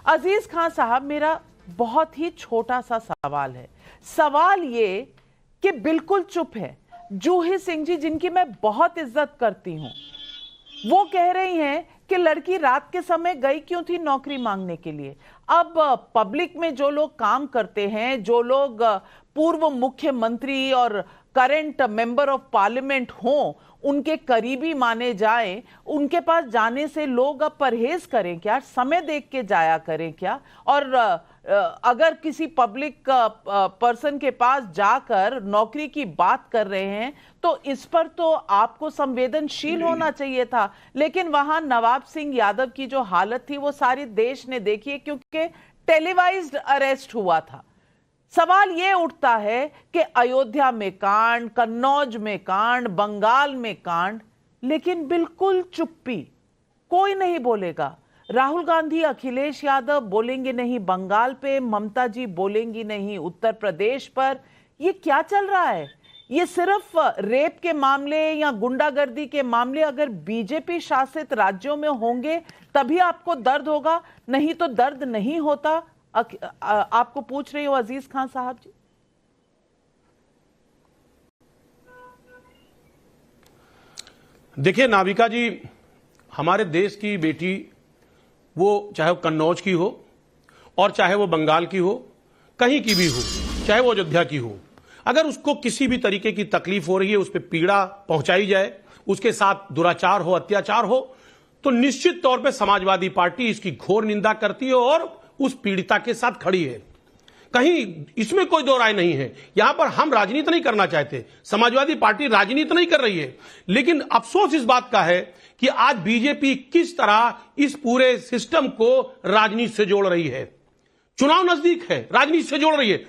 अजीज खान साहब, मेरा बहुत ही छोटा सा सवाल है। सवाल ये कि बिल्कुल चुप है जूही सिंह जी, जिनकी मैं बहुत इज्जत करती हूं, वो कह रही हैं कि लड़की रात के समय गई क्यों थी नौकरी मांगने के लिए। अब पब्लिक में जो लोग काम करते हैं, जो लोग पूर्व मुख्यमंत्री और करंट मेंबर ऑफ पार्लियामेंट हों, उनके करीबी माने जाएं, उनके पास जाने से लोग अब परहेज करें क्या, समय देख के जाया करें क्या? और अगर किसी पब्लिक पर्सन के पास जाकर नौकरी की बात कर रहे हैं तो इस पर तो आपको संवेदनशील होना चाहिए था। लेकिन वहां नवाब सिंह यादव की जो हालत थी वो सारे देश ने देखी है, क्योंकि टेलीवाइज्ड अरेस्ट हुआ था। सवाल ये उठता है कि अयोध्या में कांड, कन्नौज में कांड, बंगाल में कांड, लेकिन बिल्कुल चुप्पी, कोई नहीं बोलेगा। राहुल गांधी, अखिलेश यादव बोलेंगे नहीं बंगाल पे, ममता जी बोलेंगी नहीं उत्तर प्रदेश पर। ये क्या चल रहा है? ये सिर्फ रेप के मामले या गुंडागर्दी के मामले अगर बीजेपी शासित राज्यों में होंगे तभी आपको दर्द होगा, नहीं तो दर्द नहीं होता। आपको पूछ रही हो अजीज खान साहब जी। देखिए नाविका जी, हमारे देश की बेटी, वो चाहे वो कन्नौज की हो और चाहे वो बंगाल की हो, कहीं की भी हो, चाहे वो अयोध्या की हो, अगर उसको किसी भी तरीके की तकलीफ हो रही है, उस पर पीड़ा पहुंचाई जाए, उसके साथ दुराचार हो, अत्याचार हो, तो निश्चित तौर पे समाजवादी पार्टी इसकी घोर निंदा करती है और उस पीड़िता के साथ खड़ी है। कहीं इसमें कोई दो राय नहीं है। यहां पर हम राजनीति नहीं करना चाहते, समाजवादी पार्टी राजनीति नहीं कर रही है, लेकिन अफसोस इस बात का है कि आज बीजेपी किस तरह इस पूरे सिस्टम को राजनीति से जोड़ रही है। चुनाव नजदीक है, राजनीति से जोड़ रही है।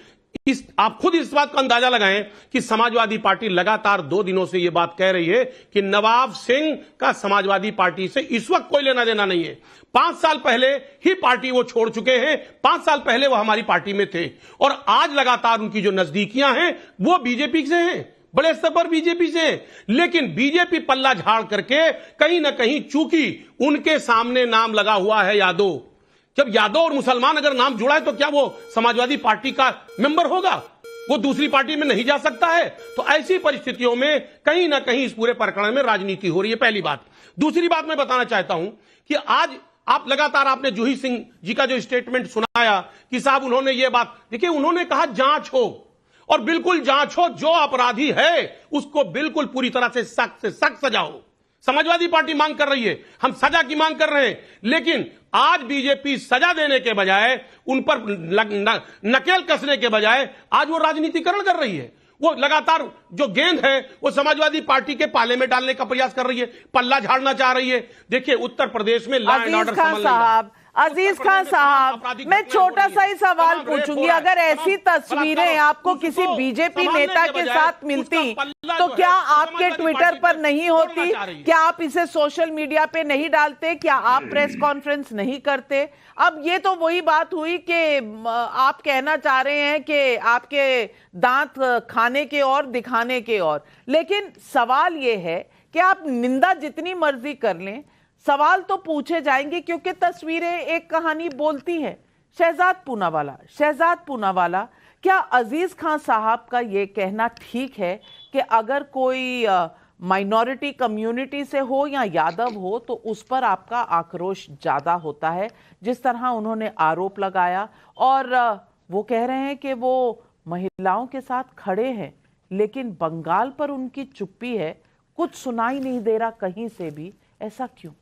आप खुद इस बात का अंदाजा लगाएं कि समाजवादी पार्टी लगातार 2 दिनों से यह बात कह रही है कि नवाब सिंह का समाजवादी पार्टी से इस वक्त कोई लेना देना नहीं है। 5 साल पहले ही पार्टी वो छोड़ चुके हैं, 5 साल पहले वो हमारी पार्टी में थे, और आज लगातार उनकी जो नजदीकियां हैं वो बीजेपी से हैं, बड़े स्तर पर बीजेपी से। लेकिन बीजेपी पल्ला झाड़ करके कहीं ना कहीं, चूंकि उनके सामने नाम लगा हुआ है यादव, जब यादव और मुसलमान अगर नाम जुड़ा है तो क्या वो समाजवादी पार्टी का मेंबर होगा? वो दूसरी पार्टी में नहीं जा सकता है। तो ऐसी परिस्थितियों में कहीं ना कहीं इस पूरे प्रकरण में राजनीति हो रही है, पहली बात। दूसरी बात मैं बताना चाहता हूं कि आज आप लगातार, आपने जूही सिंह जी का जो स्टेटमेंट सुनाया कि साहब उन्होंने ये बात, देखिए उन्होंने कहा जांच हो, और बिल्कुल जांच हो, जो अपराधी है उसको बिल्कुल पूरी तरह से सख्त सजा हो। समाजवादी पार्टी मांग कर रही है, हम सजा की मांग कर रहे हैं, लेकिन आज बीजेपी सजा देने के बजाय, उन पर नकेल कसने के बजाय आज वो राजनीतिकरण कर रही है। वो लगातार जो गेंद है वो समाजवादी पार्टी के पाले में डालने का प्रयास कर रही है, पल्ला झाड़ना चाह रही है। देखिए उत्तर प्रदेश में लॉ एंड ऑर्डर साहब, अजीज खान साहब, मैं छोटा सा ही सवाल पूछूंगी, अगर ऐसी तस्वीरें आपको किसी बीजेपी नेता के साथ मिलती तो क्या आपके ट्विटर पर नहीं होती? क्या आप इसे सोशल मीडिया पे नहीं डालते? क्या आप प्रेस कॉन्फ्रेंस नहीं करते? अब ये तो वही बात हुई कि आप कहना चाह रहे हैं कि आपके दांत खाने के और दिखाने के और, लेकिन सवाल ये है कि आप निंदा जितनी मर्जी कर लें, सवाल तो पूछे जाएंगे, क्योंकि तस्वीरें एक कहानी बोलती हैं। शहजाद पूनावाला, क्या अजीज खान साहब का ये कहना ठीक है कि अगर कोई माइनॉरिटी कम्युनिटी से हो या यादव हो तो उस पर आपका आक्रोश ज्यादा होता है, जिस तरह उन्होंने आरोप लगाया? और वो कह रहे हैं कि वो महिलाओं के साथ खड़े हैं, लेकिन बंगाल पर उनकी चुप्पी है, कुछ सुनाई नहीं दे रहा कहीं से भी, ऐसा क्यों?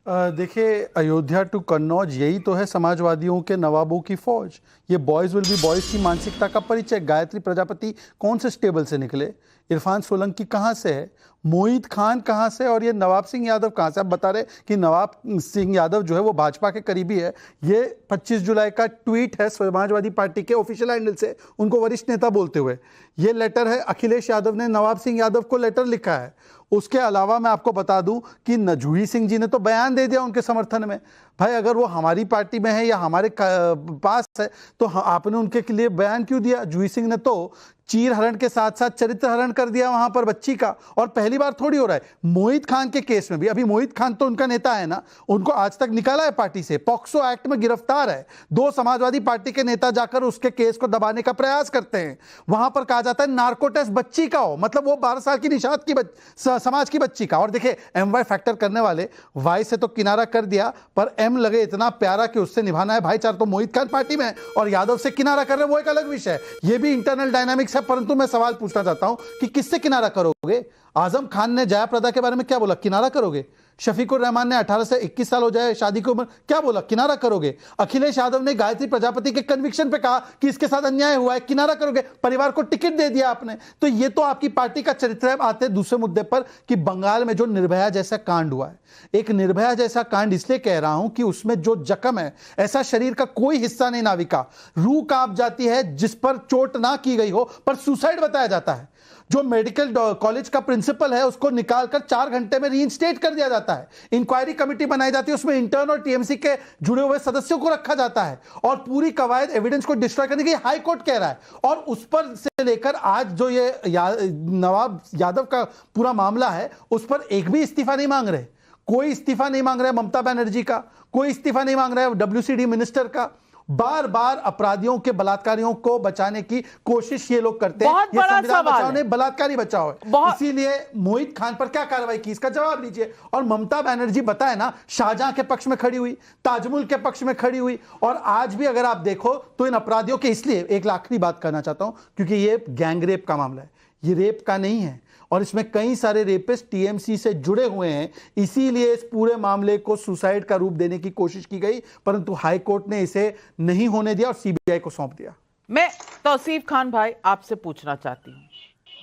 देखिए, अयोध्या टू कन्नौज, यही तो है समाजवादियों के नवाबों की फौज। ये बॉयज विल बी बॉयज की मानसिकता का परिचय। गायत्री प्रजापति कौन से स्टेबल से निकले? इरफान सोलंकी कहाँ से है? मोहित खान कहाँ से? और ये नवाब सिंह यादव कहाँ से? आप बता रहे कि नवाब सिंह यादव जो है वो भाजपा के करीबी है। ये 25 जुलाई का ट्वीट है समाजवादी पार्टी के ऑफिशियल हैंडल से, उनको वरिष्ठ नेता बोलते हुए। ये लेटर है, अखिलेश यादव ने नवाब सिंह यादव को लेटर लिखा है। उसके अलावा मैं आपको बता दूं कि जूही सिंह जी ने तो बयान दे दिया उनके समर्थन में। भाई अगर वो हमारी पार्टी में है या हमारे पास है तो आपने उनके लिए बयान क्यों दिया? जूही सिंह ने तो चीर हरण के साथ साथ चरित्र हरण कर दिया वहां पर बच्ची का। और पहली बार थोड़ी हो रहा है, मोहित खान के केस में भी, अभी मोहित खान तो उनका नेता है ना, उनको आज तक निकाला है पार्टी से, पॉक्सो एक्ट में गिरफ्तार है। 2 समाजवादी पार्टी के नेता जाकर उसके केस को दबाने का प्रयास करते हैं। वहां पर कहा जाता है नार्को टेस्ट बच्ची का हो, मतलब वो 12 साल की निषाद की समाज की बच्ची का। और देखिए MY फैक्टर करने वाले वाई से तो किनारा कर दिया, पर M लगे इतना प्यारा कि उससे निभाना है भाईचारा, तो मोहित खान पार्टी में है और यादव से किनारा कर रहे, वो एक अलग विषय है, ये भी इंटरनल डायनामिक्स है। परंतु मैं सवाल पूछना चाहता हूं कि किससे किनारा करोगे? आजम खान ने जयाप्रदा के बारे में क्या बोला? किनारा करोगे। शफीकुर रहमान ने 18 से 21 साल हो जाए शादी की उम्र, क्या बोला? किनारा करोगे। अखिलेश यादव ने गायत्री प्रजापति के कन्विक्शन पे कहा कि इसके साथ अन्याय हुआ है, किनारा करोगे। परिवार को टिकट दे दिया आपने। तो ये तो आपकी पार्टी का चरित्र है। आते दूसरे मुद्दे पर कि बंगाल में जो निर्भया जैसा कांड हुआ है, एक निर्भया जैसा कांड इसलिए कह रहा हूं कि उसमें जो जख्म है, ऐसा शरीर का कोई हिस्सा नहीं नाविका, रूह कांप जाती है जिस पर चोट ना की गई हो पर सुसाइड बताया जाता है। जो मेडिकल कॉलेज का प्रिंसिपल है उसको निकालकर 4 घंटे में रीइंस्टेट कर दिया जाता है। इंक्वायरी कमेटी बनाई जाती है, उसमें इंटर्न और टीएमसी के जुड़े हुए सदस्यों को रखा जाता है और पूरी कवायद एविडेंस को डिस्ट्रॉय करने की हाई कोर्ट कह रहा है। और उस पर से लेकर आज जो ये नवाब यादव का पूरा मामला है, उस पर एक भी इस्तीफा नहीं मांग रहे। कोई इस्तीफा नहीं मांग रहा है ममता बनर्जी का, कोई इस्तीफा नहीं मांग रहा है WCD मिनिस्टर का। बार बार अपराधियों के बलात्कारियों को बचाने की कोशिश ये लोग करते हैं। बहुत बड़ा सवाल है। ने बलात्कारी बचाओ है, इसीलिए मोहित खान पर क्या कार्रवाई की, इसका जवाब दीजिए। और ममता बनर्जी बताए ना, शाहजहां के पक्ष में खड़ी हुई, ताजमुल के पक्ष में खड़ी हुई, और आज भी अगर आप देखो तो इन अपराधियों के, इसलिए एक आखिरी बात करना चाहता हूं क्योंकि ये गैंग रेप का मामला है, ये रेप का नहीं है और इसमें कई सारे रेपिस्ट टीएमसी से जुड़े हुए हैं, इसीलिए इस पूरे मामले को सुसाइड का रूप देने की कोशिश की गई, परंतु हाई कोर्ट ने इसे नहीं होने दिया और सीबीआई को सौंप दिया। मैं तौसीफ खान भाई आपसे पूछना चाहती हूं,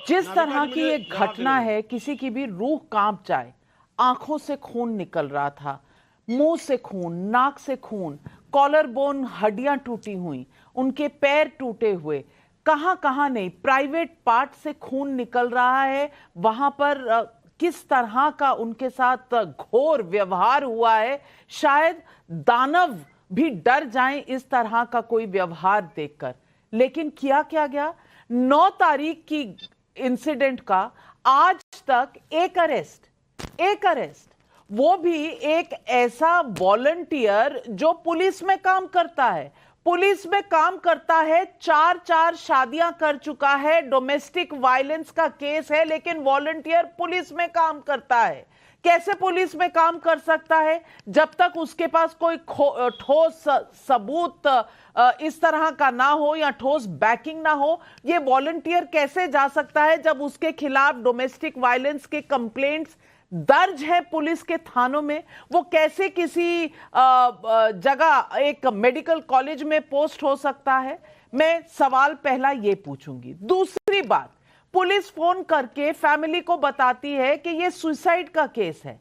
जिस तरह की ये घटना है, किसी की भी रूह कांप जाए। आंखों से खून निकल रहा था, मुंह से खून, नाक से खून, कॉलर बोन हड्डियां टूटी हुई, उनके पैर टूटे हुए, कहां नहीं, प्राइवेट पार्ट से खून निकल रहा है। वहां पर किस तरह का उनके साथ घोर व्यवहार हुआ है, शायद दानव भी डर जाएं इस तरह का कोई व्यवहार देखकर। लेकिन किया क्या गया? 9 तारीख की इंसिडेंट का आज तक एक अरेस्ट, वो भी एक ऐसा वॉलंटियर जो पुलिस में काम करता है, 4 शादियां कर चुका है, डोमेस्टिक वायलेंस का केस है, लेकिन वॉलंटियर पुलिस में काम करता है। कैसे पुलिस में काम कर सकता है? जब तक उसके पास कोई ठोस सबूत इस तरह का ना हो या ठोस बैकिंग ना हो, ये वॉलंटियर कैसे जा सकता है जब उसके खिलाफ डोमेस्टिक वायलेंस के कंप्लेंट्स दर्ज है पुलिस के थानों में? वो कैसे किसी जगह एक मेडिकल कॉलेज में पोस्ट हो सकता है? मैं सवाल पहला ये पूछूंगी। दूसरी बात, पुलिस फोन करके फैमिली को बताती है कि ये सुसाइड का केस है।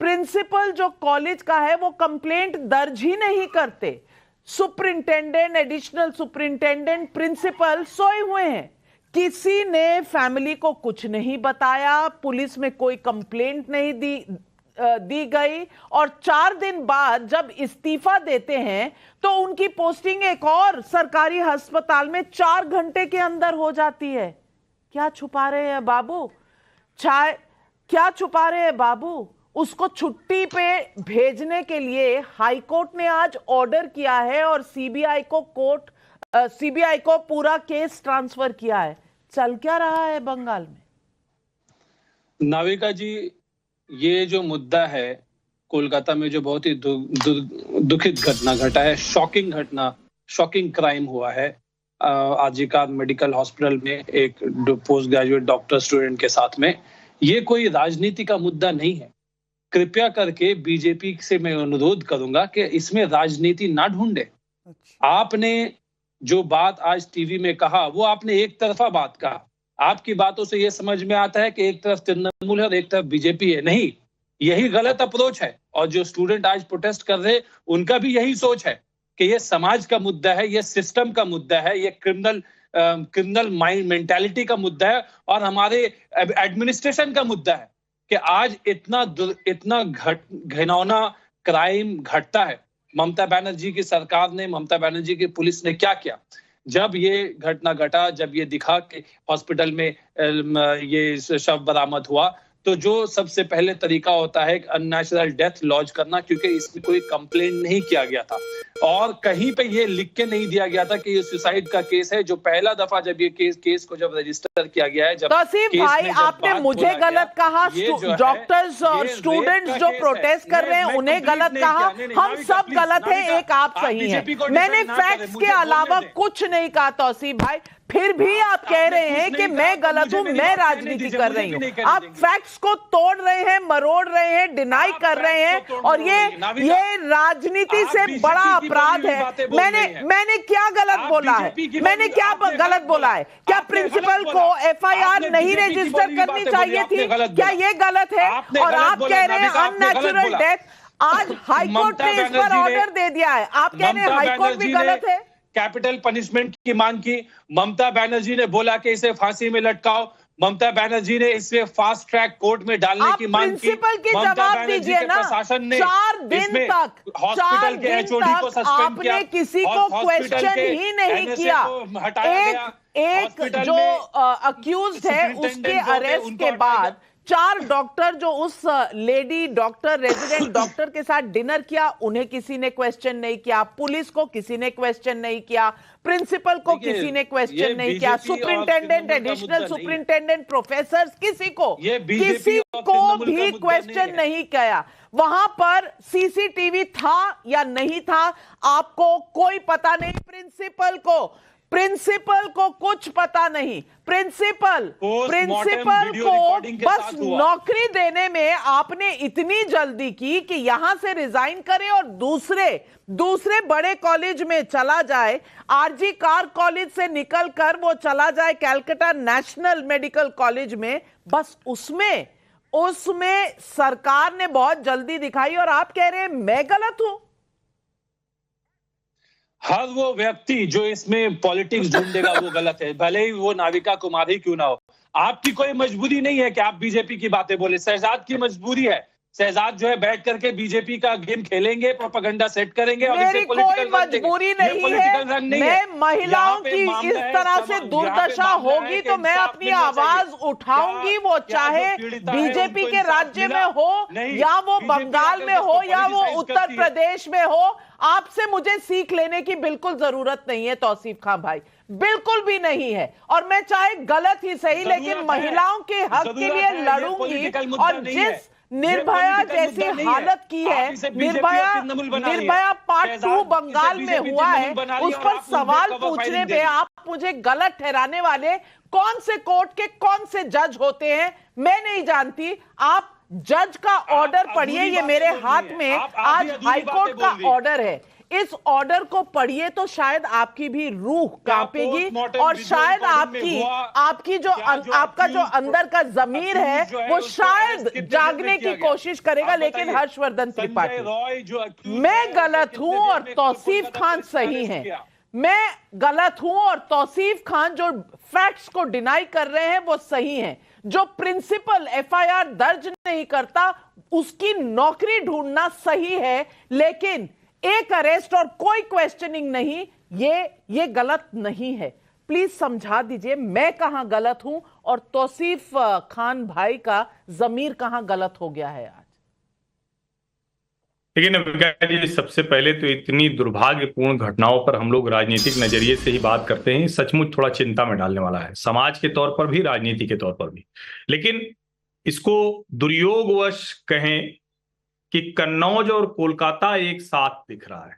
प्रिंसिपल जो कॉलेज का है वो कंप्लेंट दर्ज ही नहीं करते। सुपरिंटेंडेंट, एडिशनल सुपरिंटेंडेंट, प्रिंसिपल सोए हुए हैं। किसी ने फैमिली को कुछ नहीं बताया, पुलिस में कोई कंप्लेंट नहीं दी गई, और 4 दिन बाद जब इस्तीफा देते हैं तो उनकी पोस्टिंग एक और सरकारी अस्पताल में 4 घंटे के अंदर हो जाती है। क्या छुपा रहे हैं बाबू? क्या छुपा रहे हैं बाबू? उसको छुट्टी पे भेजने के लिए हाई कोर्ट ने आज ऑर्डर किया है और सीबीआई को पूरा केस ट्रांसफर किया है। चल क्या रहा है बंगाल में? नाविका जी, ये जो मुद्दा है कोलकाता में, जो बहुत ही दुखित घटना घटा है, शॉकिंग घटना, शॉकिंग क्राइम हुआ है आजीकाद मेडिकल हॉस्पिटल में एक पोस्ट ग्रेजुएट डॉक्टर स्टूडेंट के साथ में, ये कोई राजनीति का मुद्दा नहीं है। कृपया करके बीजेपी से मैं अनुरोध करूंगा कि इसमें राजनीति ना ढूंढे। आपने जो बात आज टीवी में कहा वो आपने एक तरफा बात कहा। आपकी बातों से यह समझ में आता है कि एक तरफ तृणमूल है और एक तरफ बीजेपी है। नहीं, यही गलत अप्रोच है। और जो स्टूडेंट आज प्रोटेस्ट कर रहे उनका भी यही सोच है कि ये समाज का मुद्दा है, ये सिस्टम का मुद्दा है, ये क्रिमिनल माइंड मेंटालिटी का मुद्दा है और हमारे एडमिनिस्ट्रेशन का मुद्दा है कि आज इतना घिनौना क्राइम घटता है। ममता बनर्जी की सरकार ने, ममता बनर्जी की पुलिस ने क्या किया? जब ये घटना घटा, जब ये दिखा कि हॉस्पिटल में ये शव बरामद हुआ, तो जो सबसे पहले तरीका होता है अननेचुरल डेथ लॉज करना, क्योंकि इसमें कोई कंप्लेंट नहीं किया गया था और कहीं पे ये लिख के नहीं दिया गया था कि ये सुसाइड का केस है। जो पहला दफा जब ये केस को जब रजिस्टर किया गया है, जब तौसीफ भाई आपने मुझे गलत कहा, डॉक्टर्स और स्टूडेंट्स जो प्रोटेस्ट कर रहे हैं उन्हें गलत कहा, हम सब गलत हैं, एक आप सही हैं। मैंने फैक्ट्स के अलावा कुछ नहीं कहा तौसीफ भाई, फिर भी आप कह रहे हैं कि मैं गलत हूं, मैं राजनीति कर रही हूं। आप फैक्ट्स को तोड़ रहे हैं, मरोड़ रहे हैं, डिनाई कर रहे हैं और ये राजनीति से बड़ा अपराध है। मैंने क्या गलत बोला है? मैंने क्या गलत बोला है? क्या प्रिंसिपल को एफआईआर नहीं रजिस्टर करनी चाहिए थी? क्या ये गलत है? और आप कह रहे हैं अननेचुरल डेथ। आज हाईकोर्ट ने इस पर ऑर्डर दे दिया है, आप कह रहे हैं हाईकोर्ट भी गलत है। कैपिटल पनिशमेंट की मांग की, ममता बनर्जी ने बोला कि इसे फांसी में लटकाओ, ममता बनर्जी ने इसे फास्ट ट्रैक कोर्ट में डालने की मांग की। प्रिंसिपल की जवाब दीजिए ना, प्रशासन ने 4 दिन तक हॉस्पिटल के एचओडी को सस्पेंड किया, आपने किसी को क्वेश्चन ही नहीं किया। एक जो अक्यूज्ड है उसके अरेस्ट के बाद 4 डॉक्टर जो उस लेडी डॉक्टर रेजिडेंट डॉक्टर के साथ डिनर किया, उन्हें किसी ने क्वेश्चन नहीं किया, पुलिस को किसी ने क्वेश्चन नहीं किया, प्रिंसिपल को किसी ने क्वेश्चन नहीं किया, सुपरिंटेंडेंट, एडिशनल सुपरिंटेंडेंट, प्रोफेसर, किसी को भी क्वेश्चन नहीं किया। वहां पर सीसीटीवी था या नहीं था आपको कोई पता नहीं, प्रिंसिपल को कुछ पता नहीं। प्रिंसिपल को बस नौकरी देने में आपने इतनी जल्दी की कि यहां से रिजाइन करे और दूसरे बड़े कॉलेज में चला जाए। आरजी कार कॉलेज से निकलकर वो चला जाए कैलकाटा नेशनल मेडिकल कॉलेज में, बस उसमें सरकार ने बहुत जल्दी दिखाई और आप कह रहे हैं मैं गलत हूं। हर वो व्यक्ति जो इसमें पॉलिटिक्स ढूंढेगा वो गलत है, भले ही वो नाविका कुमार ही क्यों ना हो। आपकी कोई मजबूरी नहीं है कि आप बीजेपी की बातें बोले। शहजाद की मजबूरी है, शहजाद जो है बैठ करके बीजेपी का गेम खेलेंगे, प्रोपेगेंडा सेट करेंगे और मेरी कोई मजबूरी नहीं है। मैं महिलाओं की इस तरह से दुर्दशा होगी तो मैं अपनी आवाज उठाऊंगी, वो चाहे बीजेपी के राज्य में हो या वो बंगाल में हो या वो उत्तर प्रदेश में हो। आपसे मुझे सीख लेने की बिल्कुल जरूरत नहीं है तौसीफ खान भाई, बिल्कुल भी नहीं है। और मैं चाहे गलत ही सही लेकिन महिलाओं के हक के लिए लड़ूंगी। और जिस निर्भया जैसी हालत की है, निर्भया पार्ट 2 बंगाल में हुआ है, उस पर सवाल पूछने पे आप मुझे गलत ठहराने वाले कौन से कोर्ट के कौन से जज होते हैं मैं नहीं जानती। आप जज का ऑर्डर पढ़िए, ये मेरे हाथ में आज हाईकोर्ट का ऑर्डर है। इस ऑर्डर को पढ़िए तो शायद आपकी भी रूह कांपेगी और शायद आपकी जो आपका जो अंदर का जमीर है वो शायद जागने की कोशिश करेगा। लेकिन हर्षवर्धन त्रिपाठी, मैं गलत हूं और तौसीफ खान सही है। मैं गलत हूं और तौसीफ खान जो फैक्ट्स को डिनाई कर रहे हैं वो सही हैं। जो प्रिंसिपल एफआईआर दर्ज नहीं करता उसकी नौकरी ढूंढना सही है, लेकिन एक अरेस्ट और कोई क्वेश्चनिंग नहीं, ये गलत नहीं है। प्लीज समझा दीजिए मैं कहां गलत हूं और तौसीफ खान भाई का जमीर कहां गलत हो गया है आज। लेकिन सबसे पहले तो इतनी दुर्भाग्यपूर्ण घटनाओं पर हम लोग राजनीतिक नजरिए से ही बात करते हैं, सचमुच थोड़ा चिंता में डालने वाला है, समाज के तौर पर भी, राजनीति के तौर पर भी। लेकिन इसको दुर्योगवश कहें कि कन्नौज और कोलकाता एक साथ दिख रहा है,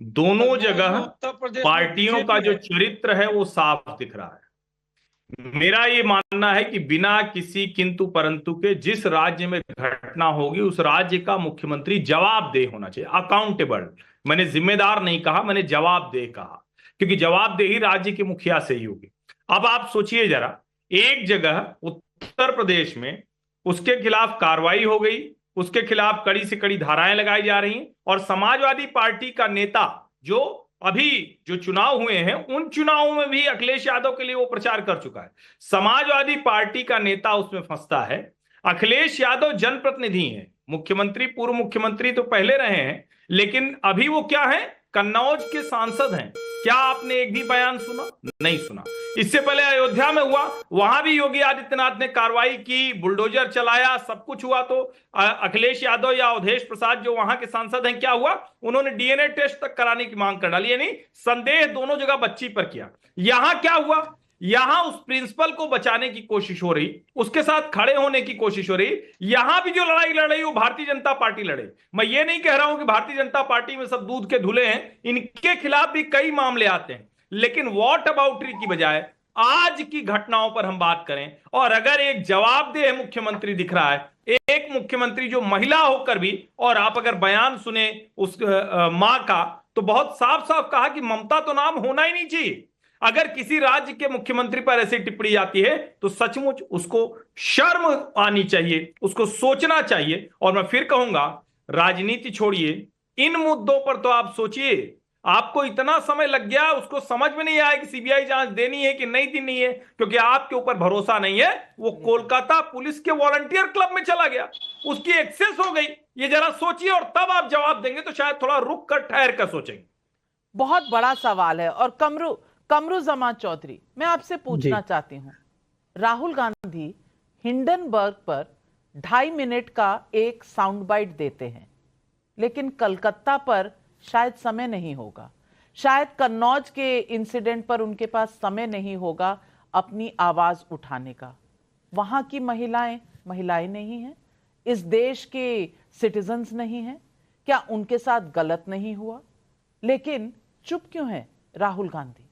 दोनों जगह पार्टियों का जो चरित्र है वो साफ दिख रहा है। मेरा ये मानना है कि बिना किसी किंतु परंतु के जिस राज्य में घटना होगी उस राज्य का मुख्यमंत्री जवाबदेह होना चाहिए, अकाउंटेबल। मैंने जिम्मेदार नहीं कहा, मैंने जवाबदेह कहा, क्योंकि जवाबदेही राज्य के मुखिया से ही होगी। अब आप सोचिए जरा, एक जगह उत्तर प्रदेश में उसके खिलाफ कार्रवाई हो गई, उसके खिलाफ कड़ी से कड़ी धाराएं लगाई जा रही हैं और समाजवादी पार्टी का नेता जो अभी जो चुनाव हुए हैं उन चुनावों में भी अखिलेश यादव के लिए वो प्रचार कर चुका है। समाजवादी पार्टी का नेता उसमें फंसता है। अखिलेश यादव जनप्रतिनिधि हैं, मुख्यमंत्री, पूर्व मुख्यमंत्री तो पहले रहे हैं, लेकिन अभी वो क्या है, कन्नौज के सांसद हैं। क्या आपने एक भी बयान सुना? नहीं सुना। इससे पहले अयोध्या में हुआ, वहां भी योगी आदित्यनाथ ने कार्रवाई की, बुलडोजर चलाया, सब कुछ हुआ। तो अखिलेश यादव या अवधेश प्रसाद जो वहां के सांसद हैं, क्या हुआ? उन्होंने डीएनए टेस्ट तक कराने की मांग कर डाली, यानी संदेह दोनों जगह बच्ची पर किया। यहां क्या हुआ? यहां उस प्रिंसिपल को बचाने की कोशिश हो रही, उसके साथ खड़े होने की कोशिश हो रही। यहां भी जो लड़ाई लड़ रही वो भारतीय जनता पार्टी लड़े। मैं ये नहीं कह रहा हूं कि भारतीय जनता पार्टी में सब दूध के धुले हैं, इनके खिलाफ भी कई मामले आते हैं, लेकिन वॉट अबाउटरी की बजाय आज की घटनाओं पर हम बात करें। और अगर एक जवाबदेह मुख्यमंत्री दिख रहा है, एक मुख्यमंत्री जो महिला होकर भी, और आप अगर बयान सुने उस मां का, तो बहुत साफ साफ कहा कि ममता तो नाम होना ही नहीं चाहिए। अगर किसी राज्य के मुख्यमंत्री पर ऐसी टिप्पणी आती है तो सचमुच उसको शर्म आनी चाहिए, उसको सोचना चाहिए। और मैं फिर कहूंगा, राजनीति छोड़िए, इन मुद्दों पर तो आप सोचिए। आपको इतना समय लग गया, उसको समझ में नहीं आया कि सीबीआई जांच देनी है कि नहीं देनी है, क्योंकि आपके ऊपर भरोसा नहीं है। वो कोलकाता पुलिस के वॉलंटियर क्लब में चला गया, उसकी एक्सेस हो गई। ये जरा सोचिए और तब आप जवाब देंगे तो शायद थोड़ा रुक कर ठहर कर सोचेंगे। बहुत बड़ा सवाल है। और कमरू जमान चौधरी, मैं आपसे पूछना चाहती हूं, राहुल गांधी हिंडनबर्ग पर 2.5 मिनट का एक साउंड बाइट देते हैं, लेकिन कलकत्ता पर शायद समय नहीं होगा, शायद कन्नौज के इंसिडेंट पर उनके पास समय नहीं होगा अपनी आवाज उठाने का। वहां की महिलाएं नहीं हैं? इस देश के सिटीजन्स नहीं हैं? क्या उनके साथ गलत नहीं हुआ? लेकिन चुप क्यों है राहुल गांधी?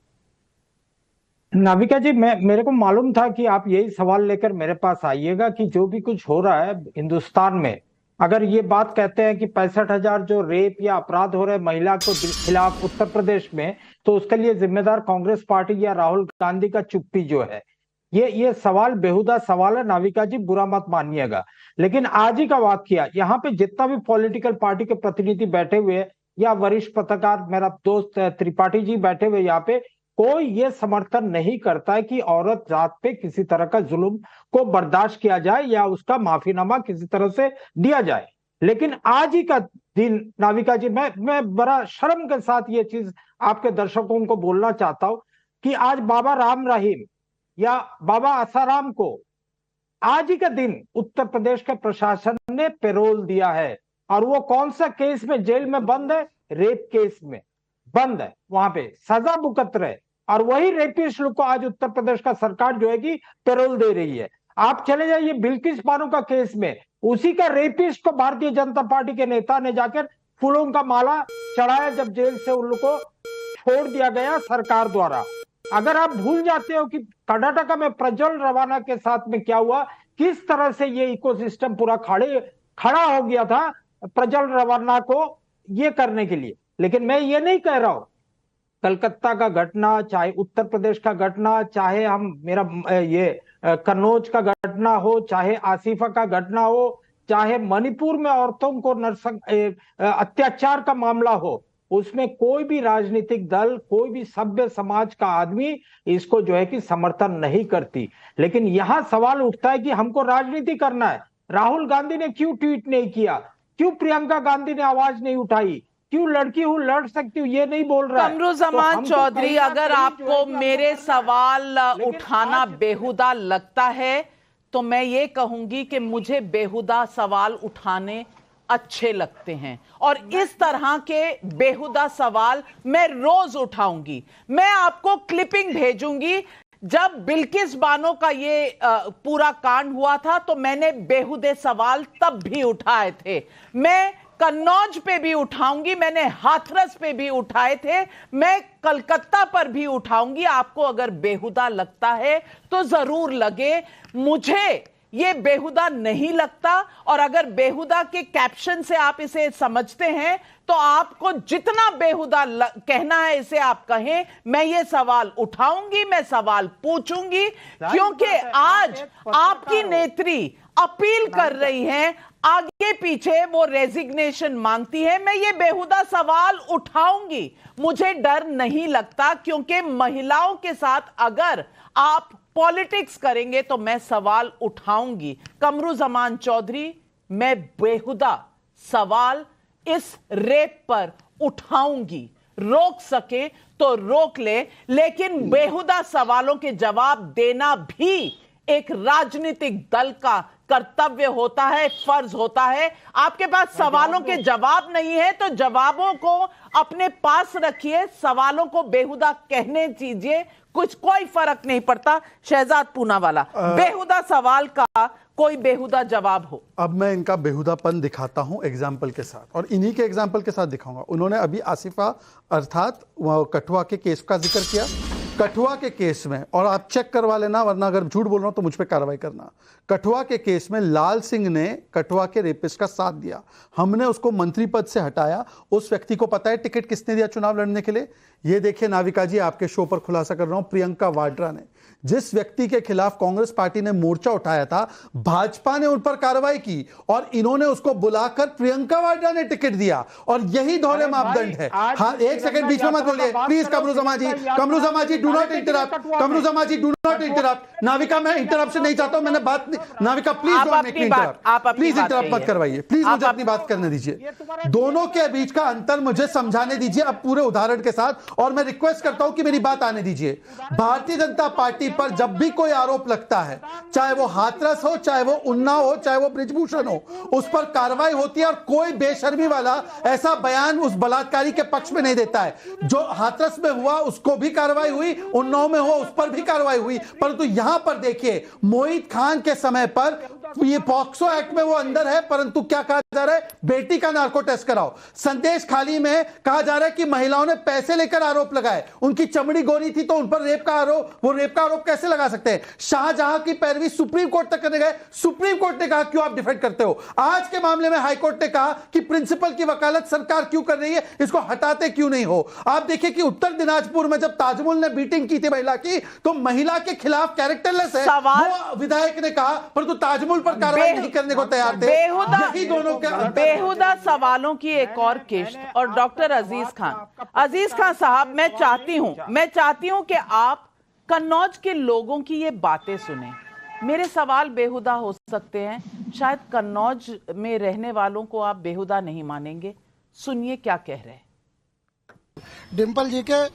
नाविका जी, मेरे को मालूम था कि आप यही सवाल लेकर मेरे पास आइएगा कि जो भी कुछ हो रहा है हिंदुस्तान में, अगर ये बात कहते हैं कि 65,000 जो रेप या अपराध हो रहे महिला को खिलाफ उत्तर प्रदेश में, तो उसके लिए जिम्मेदार कांग्रेस पार्टी या राहुल गांधी का चुप्पी जो है, ये सवाल बेहुदा सवाल है। नाविका जी, बुरा मत मानिएगा, लेकिन आज ही का बात किया, यहाँ पे जितना भी पॉलिटिकल पार्टी के प्रतिनिधि बैठे हुए या वरिष्ठ पत्रकार, मेरा दोस्त त्रिपाठी जी बैठे हुए यहाँ पे, कोई ये समर्थन नहीं करता है कि औरत जात पे किसी तरह का जुल्म को बर्दाश्त किया जाए या उसका माफीनामा किसी तरह से दिया जाए। लेकिन आज ही का दिन, नाविका जी, मैं बड़ा शर्म के साथ ये चीज आपके दर्शकों को बोलना चाहता हूं कि आज बाबा राम रहीम या बाबा आसाराम को आज ही का दिन उत्तर प्रदेश के प्रशासन ने पैरोल दिया है। और वो कौन सा केस में जेल में बंद है? रेप केस में बंद है, वहां पे सजा भुगत रहे। और वही रेपिस्ट लोग को आज उत्तर प्रदेश का सरकार जो है कि पैरोल दे रही है। आप चले जाइए बिल्किस बानो का केस में, उसी का रेपिस्ट को भारतीय जनता पार्टी के नेता ने जाकर फूलों का माला चढ़ाया जब जेल से उन लोग को छोड़ दिया गया सरकार द्वारा। अगर आप भूल जाते हो कि कर्नाटका में प्रज्वल रवाना के साथ में क्या हुआ, किस तरह से ये इकोसिस्टम पूरा खड़ा हो गया था प्रज्वल रवाना को ये करने के लिए। लेकिन मैं ये नहीं कह रहा हूं कलकत्ता का घटना, चाहे उत्तर प्रदेश का घटना, चाहे ये कन्नौज का घटना हो, चाहे आसिफा का घटना हो, चाहे मणिपुर में औरतों को अत्याचार का मामला हो, उसमें कोई भी राजनीतिक दल, कोई भी सभ्य समाज का आदमी इसको जो है कि समर्थन नहीं करती। लेकिन यहां सवाल उठता है कि हमको राजनीति करना है। राहुल गांधी ने क्यों ट्वीट नहीं किया? क्यों प्रियंका गांधी ने आवाज नहीं उठाई? क्यों लड़की हूं, लड़ सकती हूं, ये नहीं बोल रहा है। कमरू जमान चौधरी, अगर आपको मेरे सवाल उठाना बेहुदा लगता है तो मैं ये कहूंगी कि मुझे बेहुदा सवाल उठाने अच्छे लगते हैं, और इस तरह के बेहुदा सवाल मैं रोज उठाऊंगी। मैं आपको क्लिपिंग भेजूंगी। जब बिल्किस बानो का ये पूरा कांड हुआ था तो मैंने बेहुदे सवाल तब भी उठाए थे। मैं कन्नौज पे भी उठाऊंगी, मैंने हाथरस पे भी उठाए थे, मैं कलकत्ता पर भी उठाऊंगी। आपको अगर बेहुदा लगता है तो जरूर लगे, मुझे ये बेहुदा नहीं लगता। और अगर बेहुदा के कैप्शन से आप इसे समझते हैं तो आपको जितना बेहुदा कहना है इसे आप कहें। मैं ये सवाल उठाऊंगी, मैं सवाल पूछूंगी, क्योंकि आज आपकी नेत्री अपील कर रही हैं, आगे पीछे वो रेजिग्नेशन मांगती है। मैं ये बेहुदा सवाल उठाऊंगी, मुझे डर नहीं लगता, क्योंकि महिलाओं के साथ अगर आप पॉलिटिक्स करेंगे तो मैं सवाल उठाऊंगी। कमरू जमान चौधरी, मैं बेहुदा सवाल इस रेप पर उठाऊंगी। रोक सके तो रोक ले, लेकिन बेहुदा सवालों के जवाब देना भी एक राजनीतिक दल का कर्तव्य होता है, फर्ज होता है। आपके पास सवालों के जवाब नहीं है तो जवाबों को अपने पास रखिए, सवालों को बेहुदा कहने दीजिए, कोई फर्क नहीं पड़ता। शहजाद पूनावाला, बेहुदा सवाल का कोई बेहुदा जवाब हो। अब मैं इनका बेहुदापन दिखाता हूं एग्जाम्पल के साथ, और इन्हीं के एग्जाम्पल के साथ दिखाऊंगा। उन्होंने अभी आसिफा अर्थात कठुआ के केस का जिक्र किया। कठुआ के केस में, और आप चेक करवा लेना वरना अगर झूठ बोल रहा हूं तो मुझ पे कार्रवाई करना, कठुआ के केस में लाल सिंह ने कठुआ के रेपिस्ट का साथ दिया, हमने उसको मंत्री पद से हटाया। उस व्यक्ति को पता है टिकट किसने दिया चुनाव लड़ने के लिए? ये देखिए नाविका जी, आपके शो पर खुलासा कर रहा हूं, प्रियंका वाड्रा ने। जिस व्यक्ति के खिलाफ कांग्रेस पार्टी ने मोर्चा उठाया था, भाजपा ने उन पर कार्रवाई की और इन्होंने उसको बुलाकर प्रियंका वाड्रा ने टिकट दिया, और यही दोहरे मापदंड है। हाँ, एक सेकंड बीच में मत बोलिए प्लीज। कमरू जमा जी डू नॉट इंटरप्ट। कमरू जमा जी डू नॉट इंटरप्ट। नाविका, मैं इंटरप्शन नहीं चाहता हूं, मैंने बात Navika please don't make me interrupt, please interrupt मत करवाइए, प्लीज मुझे अपनी बात करने दीजिए। दोनों के बीच का अंतर मुझे समझाने दीजिए अब पूरे उदाहरण के साथ, और मैं रिक्वेस्ट करता हूं कि मेरी बात आने दीजिए। भारतीय जनता पार्टी पर जब भी कोई आरोप लगता है, चाहे वो हाथरस हो, चाहे वो उन्नाव हो, चाहे वो ब्रिजभूषण हो, उस पर कार्रवाई होती है और कोई बेशर्मी वाला ऐसा बयान उस बलात्कारी के पक्ष में नहीं देता है। जो हाथरस में हुआ उसको भी कार्रवाई हुई, उन्नाव में हुआ उस पर भी कार्रवाई हुई, परंतु यहां पर देखिए मोहित खान के समय पर ये पॉक्सो एक्ट में वो अंदर है, परंतु क्या कहा जा रहा है? बेटी का नार्को टेस्ट कराओ। संदेश खाली में कहा जा रहा है कि महिलाओं ने पैसे लेकर आरोप लगाए, उनकी चमड़ी गोरी थी तो उन पर रेप का आरोप, वो रेप का आरोप कैसे लगा सकते हैं? शाहजहां की पैरवी सुप्रीम कोर्ट तक करने गए, सुप्रीम कोर्ट ने कहा क्यों आप डिफेंड करते हो? आज के मामले में हाई कोर्ट ने कहा कि प्रिंसिपल की वकालत सरकार क्यों कर रही है, इसको हटाते क्यों नहीं हो? आप देखिए कि उत्तर दिनाजपुर में जब ताजमुल ने बीटिंग की थी महिला की, तो महिला के खिलाफ कैरेक्टरलेस है वो विधायक ने कहा, परंतु ताजमुल पर कार्रवाई नहीं करने को तैयार थे। यही दोनों के बेहुदा सवालों की एक और किश्त। और डॉक्टर अजीज खान साहब, मैं चाहती हूं कि आप कन्नौज के लोगों की ये बातें सुने। मेरे सवाल बेहुदा हो सकते हैं, शायद कन्नौज में रहने वालों को आप बेहुदा नहीं मानेंगे। सुनिए क्या कह रहे हैं। डिम्पल जी के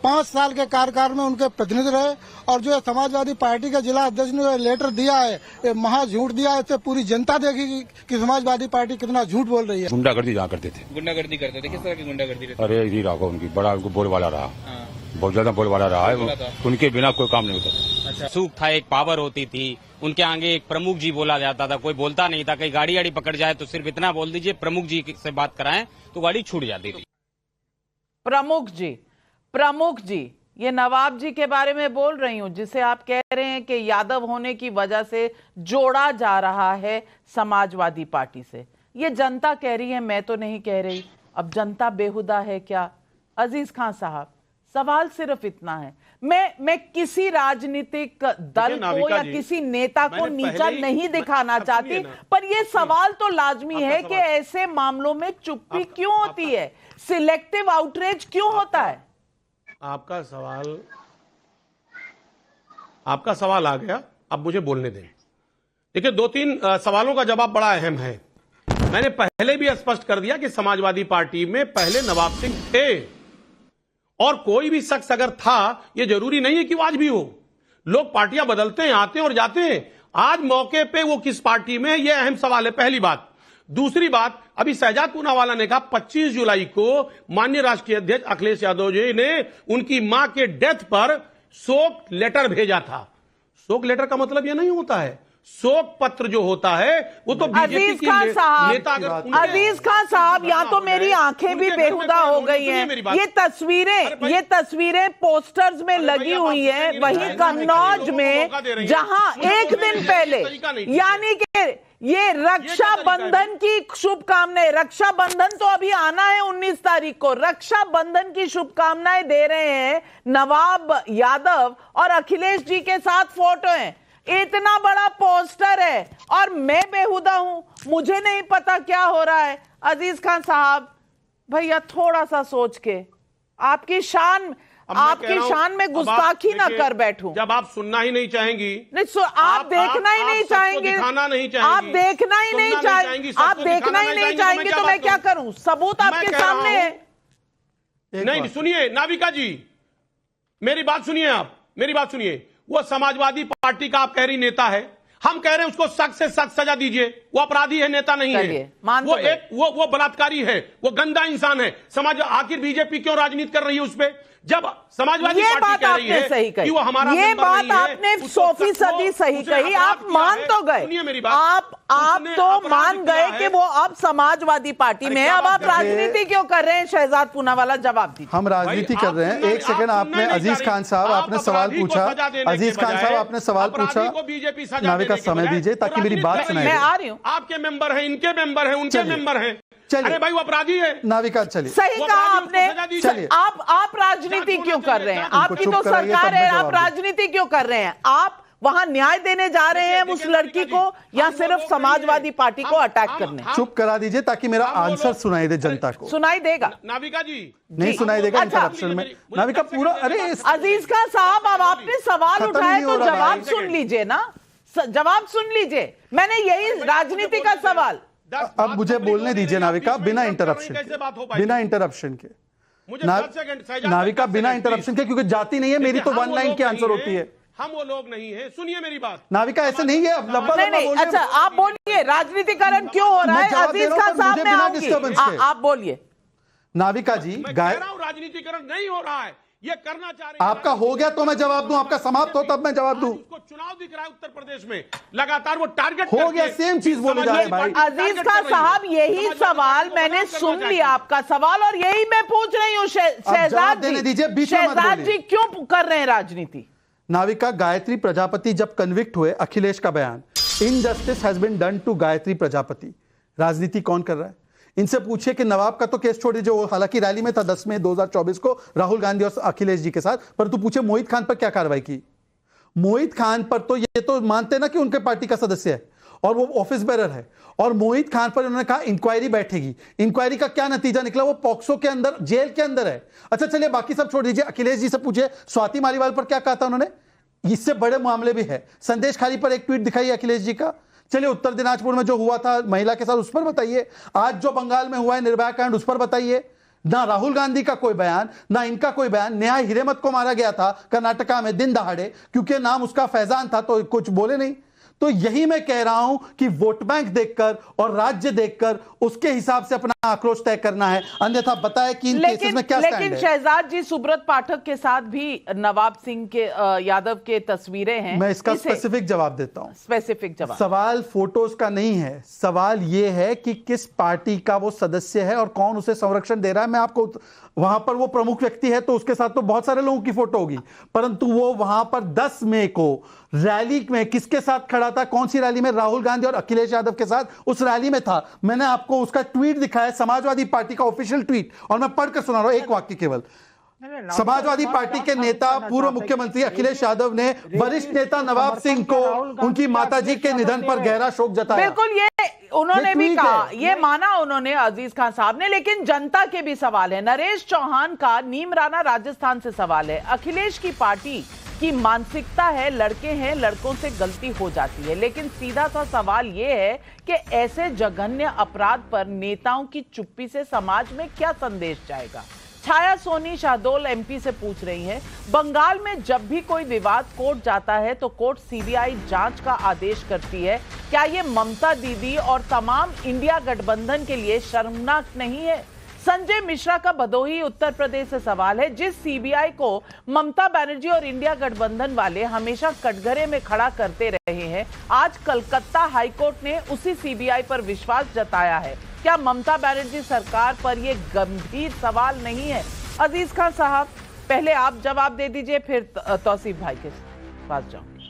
5 साल के कार्यकाल में उनके प्रतिनिधि रहे, और जो समाजवादी पार्टी के जिला अध्यक्ष ने लेटर दिया है, ये महा झूठ दिया है। इससे पूरी जनता देखेगी कि समाजवादी पार्टी कितना झूठ बोल रही है। गुंडागर्दी जहाँ करते थे, गुंडागर्दी करते थे। किस तरह की गुंडागर्दी रहती? अरे इधर रहा उनकी बड़ा, उनको बोलवाला रहा, बहुत ज्यादा बोलवाला रहा है, उनके बिना कोई काम नहीं होता। अच्छा, सूख था, एक पावर होती थी, उनके आगे एक प्रमुख जी बोला जाता था, कोई बोलता नहीं था। कहीं गाड़ी पकड़ जाए तो सिर्फ इतना बोल दीजिए प्रमुख जी से बात कराएं तो गाड़ी छूट जाती थी। प्रमुख जी, ये नवाब जी के बारे में बोल रही हूं, जिसे आप कह रहे हैं कि यादव होने की वजह से जोड़ा जा रहा है समाजवादी पार्टी से। ये जनता कह रही है, मैं तो नहीं कह रही। अब जनता बेहुदा है क्या? अजीज खान साहब, सवाल सिर्फ इतना है। मैं किसी राजनीतिक दल को या किसी नेता को नीचा नहीं दिखाना चाहती, पर यह सवाल तो लाजमी है कि ऐसे मामलों में चुप्पी क्यों होती है, सिलेक्टिव आउटरीच क्यों होता है? आपका सवाल आ गया, अब मुझे बोलने दें। देखिए, 2-3 सवालों का जवाब बड़ा अहम है। मैंने पहले भी स्पष्ट कर दिया कि समाजवादी पार्टी में पहले नवाब सिंह थे, और कोई भी शख्स अगर था, यह जरूरी नहीं है कि वो आज भी हो। लोग पार्टियां बदलते हैं, आते हैं और जाते हैं। आज मौके पे वो किस पार्टी में, यह अहम सवाल है, पहली बात। दूसरी बात, अभी शहजाद पूनावाला ने कहा 25 जुलाई को माननीय राष्ट्रीय अध्यक्ष अखिलेश यादव जी ने उनकी मां के डेथ पर शोक लेटर भेजा था। शोक लेटर का मतलब यह नहीं होता है, शोक पत्र जो होता है वो तो बीजेपी की नेता। अजीज खान साहब, यहाँ तो मेरी आंखें भी बेहुदा हो गई हैं। ये तस्वीरें पोस्टर्स में लगी हुई है, वहीं कन्नौज में, जहां एक दिन पहले, यानी कि ये रक्षाबंधन की शुभकामनाएं, रक्षाबंधन तो अभी आना है 19 तारीख को, रक्षाबंधन की शुभकामनाएं दे रहे हैं नवाब यादव, और अखिलेश जी के साथ फोटो है। इतना बड़ा पोस्टर है और मैं बेहुदा हूं, मुझे नहीं पता क्या हो रहा है। अजीज खान साहब, भैया थोड़ा सा सोच के आपकी शान में गुस्ताखी ना कर बैठूं। जब आप सुनना ही नहीं चाहेंगी, नहीं आप देखना ही नहीं चाहेंगे, आप देखना ही नहीं चाहेंगे, तो मैं क्या करूं? सबूत आपके सामने है। नहीं, सुनिए नाविका जी, मेरी बात सुनिए, आप मेरी बात सुनिए। वो समाजवादी पार्टी का आप कह रही नेता है, हम कह रहे हैं उसको सख्त से सख्त सजा दीजिए। वो अपराधी है, नेता नहीं है। वो एक वो बलात्कारी है, वो गंदा इंसान है। समाज आखिर बीजेपी क्यों राजनीति कर रही है उस पे? जब समाजवादी पार्टी कह रही है कि वो हमारा ये बात आपने 100% सही कही, आप मान तो गए, आप तो मान गए कि वो अब समाजवादी पार्टी में है। अब आप राजनीति क्यों कर रहे हैं? शहजाद पूनावाला जवाब दीजिए। हम राजनीति कर रहे हैं। एक सेकंड, आपने अजीज खान साहब आपने सवाल पूछा, अजीज खान साहब आपने सवाल पूछा, नाविका समय दीजिए ताकि मेरी बात सुनाई। मैं आ रही हूँ। आपके मेंबर हैं, इनके मेंबर हैं, उनके मेंबर हैं। अरे भाई वो अपराधी है। नाविका चलिए, सही कहा आपने। चलिए, आप राजनीति क्यों कर रहे हैं? आपकी तो सरकार है, आप राजनीति क्यों कर रहे हैं? आप वहां न्याय देने जा रहे हैं उस लड़की को या सिर्फ समाजवादी पार्टी को अटैक करने? चुप करा दीजिए ताकि मेरा आंसर सुनाई दे जनता को। सुनाई देगा नाविका जी? नहीं सुनाई देगा इंटरप्शन में। नाविका पूरा, अरे अजीज खान साहब, अब आपने सवाल उठाया तो जवाब सुन लीजिए ना, जवाब सुन लीजिए। मैंने यही राजनीति का सवाल। अब मुझे बोलने दीजिए नाविका, बिना इंटरप्शन के, बिना इंटरप्शन के। नाविका बिना इंटरप्शन के, क्योंकि जाती नहीं है मेरी, तो वन लाइन की आंसर होती है। हम वो लोग नहीं है, सुनिए मेरी बात। नाविका ऐसे नहीं है, अब लंबा नहीं, अच्छा आप बोलिए, राजनीतिकरण क्यों हो रहा है? अजीज खान साहब में आऊंगी, आप बोलिए। नाविका जी, राजनीतिकरण नहीं हो रहा है, ये करना चाह रहे हैं। आपका हो गया तो मैं जवाब दूं, आपका समाप्त हो तब मैं जवाब दूं। उसको चुनाव दिख रहा है उत्तर प्रदेश में, लगातार वो टारगेट हो गया, सेम चीज बोले जा रहे हैं भाई। अजीज खान साहब, यही सवाल मैंने सुन लिया आपका सवाल, और यही मैं पूछ रही हूँ शहजाद जी, शहजाद जी क्यों कर रहे हैं राजनीति? नाविका, गायत्री प्रजापति जब कन्विक्ट हुए, अखिलेश का बयान, injustice has been done to Gayatri Prajapati. राजनीति कौन कर रहा है? इनसे पूछिए कि नवाब का तो केस छोड़ दीजिए, वो हालांकि रैली में था 10 मई 2024 को राहुल गांधी और अखिलेश जी के साथ, परंतु पूछिए मोहित खान पर क्या कार्रवाई की? मोहित खान पर तो ये तो मानते ना कि उनके पार्टी का सदस्य है और वो ऑफिस बेरर है, और मोहित खान पर उन्होंने कहा इंक्वायरी बैठेगी। इंक्वायरी का क्या नतीजा निकला? वो पॉक्सो के अंदर, जेल के अंदर है। अच्छा चलिए, बाकी सब छोड़ दीजिए, अखिलेश जी से पूछिए स्वाति मालीवाल पर क्या कहा था उन्होंने? इससे बड़े मामले भी है। संदेश खाली पर एक ट्वीट दिखाई अखिलेश जी का। चलिए, उत्तर दिनाजपुर में जो हुआ था महिला के साथ, उस पर बताइए। आज जो बंगाल में हुआ है निर्भया कांड, उस पर बताइए। ना राहुल गांधी का कोई बयान, ना इनका कोई बयान। नेहा हिरेमत को मारा गया था कर्नाटका में दिन दहाड़े, क्योंकि नाम उसका फैजान था, तो कुछ बोले नहीं। तो यही मैं कह रहा हूं कि वोट बैंक देखकर और राज्य देखकर उसके हिसाब से अपना आक्रोश तय करना है, अन्यथा बताए कि इन केसेस में क्या स्टैंड है। लेकिन शहजाद जी, सुब्रत पाठक के साथ भी नवाब सिंह के यादव के तस्वीरें हैं। मैं इसका स्पेसिफिक जवाब देता हूं। स्पेसिफिक जवाब। सवाल फोटोज का नहीं है, सवाल यह है कि किस पार्टी का वो सदस्य है और कौन उसे संरक्षण दे रहा है। मैं आपको, वहां पर वो प्रमुख व्यक्ति है तो उसके साथ तो बहुत सारे लोगों की फोटो होगी, परंतु वो वहां पर 10 मई को रैली में किसके साथ खड़ा था? कौन सी रैली में? राहुल गांधी और अखिलेश यादव के साथ उस रैली में था। मैंने आपको उसका ट्वीट दिखाया, समाजवादी पार्टी का ऑफिशियल ट्वीट, और मैं पढ़कर सुना रहा हूं एक वाक्य केवल। समाजवादी पार्टी के नेता पूर्व मुख्यमंत्री अखिलेश यादव ने वरिष्ठ नेता नवाब सिंह को उनकी माताजी के निधन पर गहरा शोक जताया। बिल्कुल, ये उन्होंने भी कहा, ये माना उन्होंने, अजीज खान साहब ने। लेकिन जनता के भी सवाल है। नरेश चौहान का नीम राणा राजस्थान से सवाल है। अखिलेश की पार्टी की मानसिकता है, लड़के हैं, लड़कों से गलती हो जाती है, लेकिन सीधा सा सवाल यह है कि ऐसे जघन्य अपराध पर नेताओं की चुप्पी से समाज में क्या संदेश जाएगा? छाया सोनी शाहदोल एमपी से पूछ रही हैं, बंगाल में जब भी कोई विवाद कोर्ट जाता है तो कोर्ट सीबीआई जांच का आदेश करती है। क्या ये ममता दीदी और तमाम इंडिया गठबंधन के लिए शर्मनाक नहीं है? संजय मिश्रा का भदोही उत्तर प्रदेश से सवाल है, जिस सीबीआई को ममता बनर्जी और इंडिया गठबंधन वाले हमेशा कटघरे में खड़ा करते रहे हैं, आज कलकत्ता हाईकोर्ट ने उसी सीबीआई पर विश्वास जताया है। क्या ममता बनर्जी सरकार पर यह गंभीर सवाल नहीं है? अजीज खान साहब, पहले आप जवाब दे दीजिए, फिर तौसीफ भाई के पास जाऊंगी।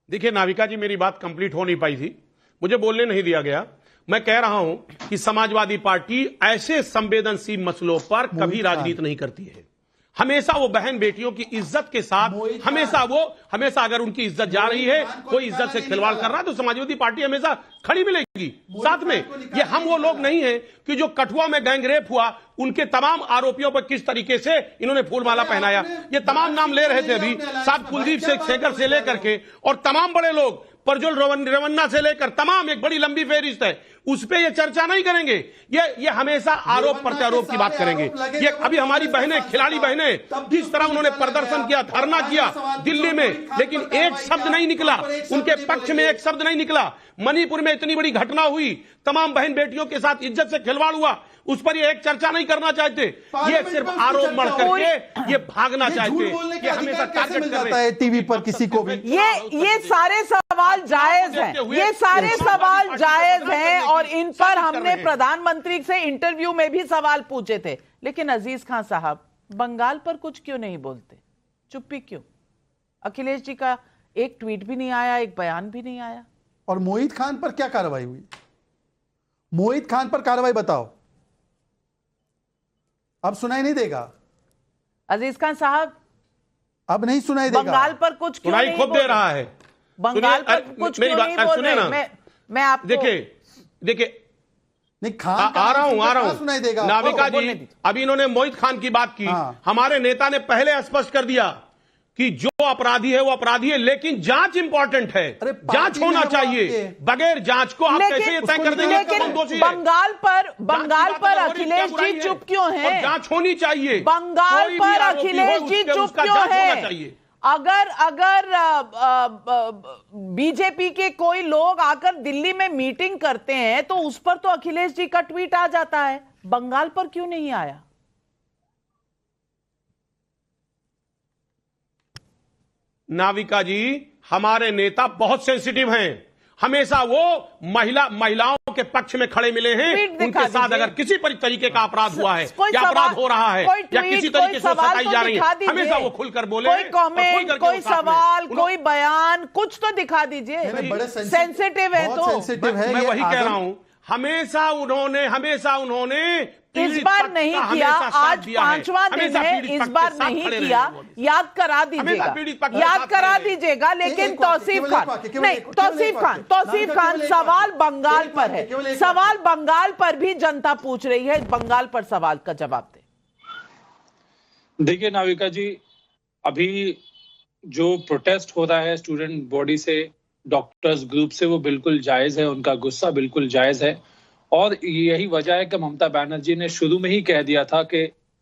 देखिए नाविका जी, मेरी बात कंप्लीट हो नहीं पाई थी, मुझे बोलने नहीं दिया गया। मैं कह रहा हूं कि समाजवादी पार्टी ऐसे संवेदनशील मसलों पर कभी राजनीति नहीं करती है। हमेशा वो बहन बेटियों की इज्जत के साथ, हमेशा अगर उनकी इज्जत जा रही है, कोई इज्जत से खिलवाड़ कर रहा है, तो समाजवादी पार्टी हमेशा खड़ी मिलेगी साथ में। ये हम वो लोग नहीं है कि जो कठुआ में गैंगरेप हुआ, उनके तमाम आरोपियों पर किस तरीके से इन्होंने फूलमाला पहनाया। ये तमाम नाम ले रहे थे अभी, साहब कुलदीप शेखर से लेकर के और तमाम बड़े लोग, प्रज्वल रेवन्ना से लेकर तमाम, एक बड़ी लंबी फेहरिस्त है। उस पे ये चर्चा नहीं करेंगे। ये हमेशा आरोप प्रत्यारोप की बात करेंगे। ये अभी हमारी बहनें, खिलाड़ी बहनें, जिस तरह उन्होंने प्रदर्शन किया, धरना किया दिल्ली में, लेकिन एक शब्द नहीं निकला उनके पक्ष में, एक शब्द नहीं निकला। मणिपुर में इतनी बड़ी घटना हुई, तमाम बहन बेटियों के साथ इज्जत से खिलवाड़ हुआ, उस पर ये एक चर्चा नहीं करना चाहते। ये सिर्फ आरोप मढ़ करके ये भागना चाहते। ये हमेशा टारगेट कर रहे हैं टीवी पर किसी को भी। ये सारे सवाल जायज हैं, ये सारे सवाल जायज हैं और इन पर हमने प्रधानमंत्री से इंटरव्यू में भी सवाल पूछे थे। लेकिन अजीज खान साहब, बंगाल पर कुछ क्यों नहीं बोलते? चुप्पी क्यों? अखिलेश जी का एक ट्वीट भी नहीं आया, एक बयान भी नहीं आया। और मोहित खान पर क्या कार्रवाई हुई? मोहित खान पर कार्रवाई बताओ। अब सुनाई नहीं देगा अजीज खान साहब, अब नहीं सुनाई देगा। बंगाल पर कुछ क्यों नहीं खुद दे रहा है। बंगाल पर कुछ क्यों नहीं बोल रहे? मैं आपको देखिए नहीं, खान आ रहा हूं सुनाई देगा। नाविका जी, अभी इन्होंने मोहित खान की बात की। हमारे नेता ने पहले स्पष्ट कर दिया कि जो अपराधी है वो अपराधी है, लेकिन जांच इंपॉर्टेंट है, जांच होना चाहिए। बगैर जांच को आप कैसे ये तय कर देंगे? लेकिन बंगाल पर अखिलेश जी चुप क्यों हैं? जांच होनी चाहिए। बंगाल पर अखिलेश जी चुप क्यों हैं? अगर बीजेपी के कोई लोग आकर दिल्ली में मीटिंग करते हैं तो उस पर तो अखिलेश जी का ट्वीट आ जाता है, बंगाल पर क्यों नहीं आया? नाविका जी, हमारे नेता बहुत सेंसिटिव हैं। हमेशा वो महिलाओं के पक्ष में खड़े मिले हैं। उनके साथ अगर किसी तरीके का अपराध हुआ है या अपराध हो रहा है या किसी तरीके से सताई जा रही है, हमेशा वो खुलकर बोले। कोई कमेंट, कोई सवाल, कोई बयान, कुछ तो दिखा दीजिए। सेंसिटिव है तो मैं वही कह रहा हूं, हमेशा उन्होंने इस बार नहीं किया। आज 5वां दिन है, इस बार नहीं किया। याद करा दीजिएगा। लेकिन तौसीफ खान, सवाल बंगाल पर है। सवाल बंगाल पर भी जनता पूछ रही है, बंगाल पर सवाल का जवाब दे। देखिए नाविका जी, अभी जो प्रोटेस्ट हो रहा है स्टूडेंट बॉडी से, डॉक्टर्स ग्रुप से, वो बिल्कुल जायज है। उनका गुस्सा बिल्कुल जायज है और यही वजह है कि ममता बनर्जी ने शुरू में ही कह दिया था कि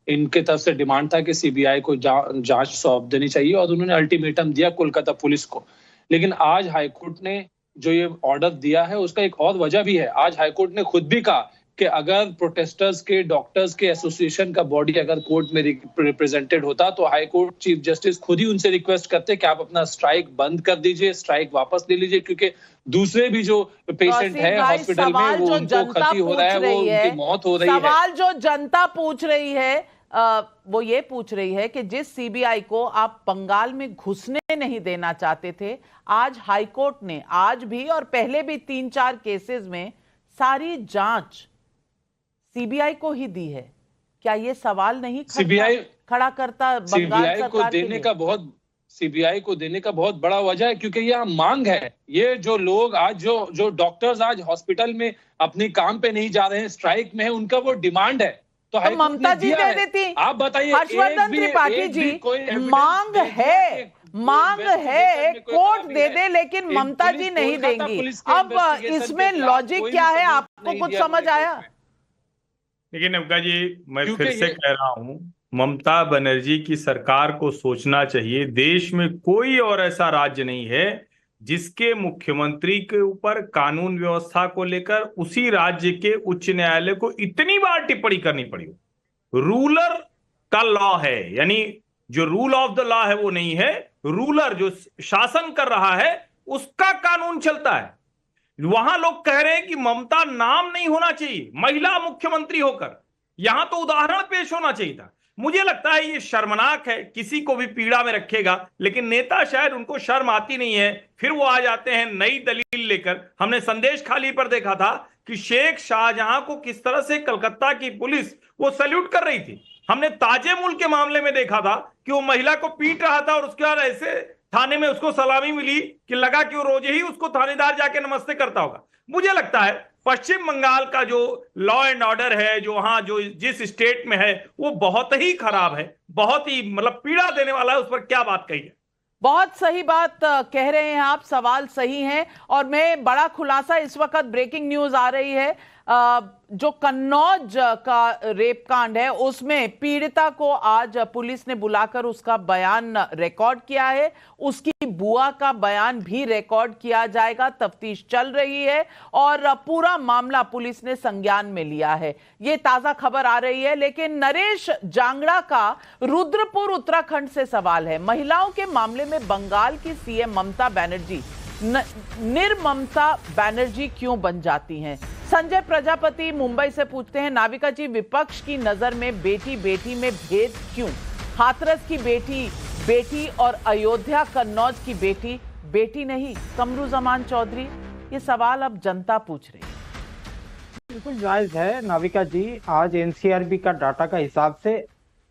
इनके तरफ से डिमांड था कि सीबीआई को जांच सौंप देनी चाहिए और उन्होंने अल्टीमेटम दिया कोलकाता पुलिस को। लेकिन आज हाईकोर्ट ने जो ये ऑर्डर दिया है उसका एक और वजह भी है। आज हाईकोर्ट ने खुद भी कहा कि अगर प्रोटेस्टर्स के, डॉक्टर्स के एसोसिएशन का बॉडी अगर कोर्ट में रिप्रेजेंटेड होता तो हाईकोर्ट चीफ जस्टिस खुद ही उनसे रिक्वेस्ट करते कि आप अपना स्ट्राइक बंद कर दीजिए, स्ट्राइक वापस ले लीजिए, क्योंकि दूसरे भी जो पेशेंट है हॉस्पिटल में वो उनको क्षति हो रहा है, वो उनकी मौत हो रही है। सवाल जो जनता पूछ रही है वो ये पूछ रही है कि जिस सीबीआई को आप बंगाल में घुसने नहीं देना चाहते थे, आज हाईकोर्ट ने, आज भी और पहले भी 3-4 केसेस में सारी जांच सीबीआई को ही दी है। क्या ये सवाल नहीं खड़ा करता बंगाल सरकार सीबीआई को देने का बहुत बड़ा वजह है? क्योंकि यह मांग है। ये जो लोग आज जो डॉक्टर्स आज हॉस्पिटल में अपने काम पे नहीं जा रहे हैं, स्ट्राइक में है, उनका वो डिमांड है। तो ममता जी दे देती। आप बताइए, हर्षवर्धन त्रिपाठी जी, मांग है कोर्ट दे दे, लेकिन ममता जी नहीं देंगी। अब इसमें लॉजिक क्या है, आपको कुछ समझ आया? लेकिन नवका जी, मैं फिर से कह रहा हूं, ममता बनर्जी की सरकार को सोचना चाहिए, देश में कोई और ऐसा राज्य नहीं है जिसके मुख्यमंत्री के ऊपर कानून व्यवस्था को लेकर उसी राज्य के उच्च न्यायालय को इतनी बार टिप्पणी करनी पड़ी हो। रूलर का लॉ है, यानी जो रूल ऑफ द लॉ है वो नहीं है, रूलर जो शासन कर रहा है उसका कानून चलता है। वहां लोग कह रहे हैं कि ममता नाम नहीं होना चाहिए महिला मुख्यमंत्री होकर, यहां तो उदाहरण पेश होना चाहिए था। मुझे लगता है ये शर्मनाक है, किसी को भी पीड़ा में रखेगा, लेकिन नेता शायद उनको शर्म आती नहीं है, फिर वो आ जाते हैं नई दलील लेकर। हमने संदेश खाली पर देखा था कि शेख शाहजहां को किस तरह से कलकत्ता की पुलिस वो सैल्यूट कर रही थी। हमने ताजेमुल के मामले में देखा था कि वो महिला को पीट रहा था और उसके बाद ऐसे थाने में उसको सलामी मिली कि लगा कि वो रोज ही उसको थानेदार जाके नमस्ते करता होगा। मुझे लगता है पश्चिम बंगाल का जो लॉ एंड ऑर्डर है, जो वहां जो जिस स्टेट में है, वो बहुत ही खराब है, बहुत ही मतलब पीड़ा देने वाला है। उस पर क्या बात कही है? बहुत सही बात कह रहे हैं आप, सवाल सही हैं। और मैं बड़ा खुलासा, इस वक्त ब्रेकिंग न्यूज आ रही है, जो कन्नौज का रेप कांड है उसमें पीड़िता को आज पुलिस ने बुलाकर उसका बयान रिकॉर्ड किया है। उसकी बुआ का बयान भी रिकॉर्ड किया जाएगा। तफ्तीश चल रही है और पूरा मामला पुलिस ने संज्ञान में लिया है। ये ताजा खबर आ रही है। लेकिन नरेश जांगड़ा का रुद्रपुर उत्तराखंड से सवाल है। महिलाओं के मामले में बंगाल की सीएम ममता बनर्जी निर्ममता बनर्जी क्यों बन जाती हैं? संजय प्रजापति मुंबई से पूछते हैं, नाविका जी, विपक्ष की नजर में बेटी बेटी में भेद क्यों? हाथरस की बेटी बेटी और अयोध्या कन्नौज की बेटी बेटी नहीं। कमरुज़मान चौधरी, ये सवाल अब जनता पूछ रही है। बिल्कुल जायज है नाविका जी। आज एनसीआरबी का डाटा का हिसाब से